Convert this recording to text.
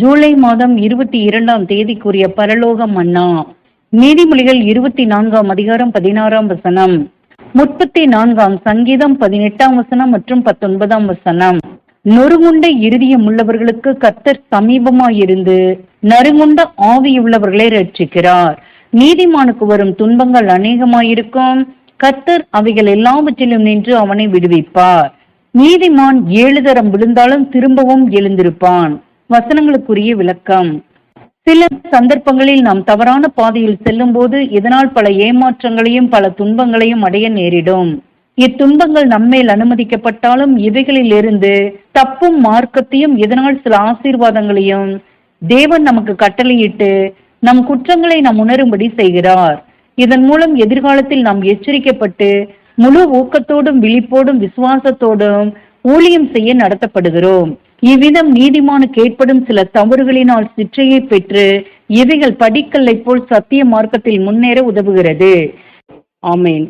ஜூலை மாதம் 22ஆம் தேதிக்குரிய பரலோக மன்னா. நீதிமொழிகள் 24ஆம் அதிகாரம் 16ஆம் வசனம், 34ஆம் சங்கீதம் 18ஆம் வசனம் மற்றும் 19ஆம் வசனம். நொறுங்குண்ட இருதயம் உள்ளவர்களுக்கு கர்த்தர் சமீபமாயிருந்து நறுங்குண்ட ஆவியுள்ளவர்களை ரட்சிக்கிறார். நீதிமானுக்கு வரும் துன்பங்கள் அநேகமாயிருக்கும், கர்த்தர் அவைகள் எல்லாவற்றிலும் நின்று அவனை விடுவிப்பார். நீதிமான் 7 தரம் விழுந்தாலும் திரும்பவும் எழுந்திருப்பான். வசனங்களுக்குரிய விளக்கம். சில சந்தர்ப்பங்களில் நாம் தவறான பாதையில் செல்லும் போது இதனால் பல ஏமாற்றங்களையும் பல துன்பங்களையும் அடைய நேரிடும். இத்துன்பங்கள் நம்மேல் அனுமதிக்கப்பட்டாலும் இவைகளில் இருந்து தப்பும் மார்க்கத்தையும் இதனால் சில ஆசீர்வாதங்களையும் தேவன் நமக்கு கட்டளையிட்டு நம் குற்றங்களை நாம் உணரும்படி செய்கிறார். இதன் மூலம் எதிர்காலத்தில் நாம் எச்சரிக்கப்பட்டு முழு ஊக்கத்தோடும் விழிப்போடும் விசுவாசத்தோடும் ஊழியம் செய்ய நடத்தப்படுகிறோம். இவ்விதம் நீதிமானுக்கு ஏற்படும் சில தவறுகளினால் சிற்றையை பெற்று இவைகள் படிக்கல்லை போல் சத்திய மார்க்கத்தில் முன்னேற உதவுகிறது. ஆமேன்.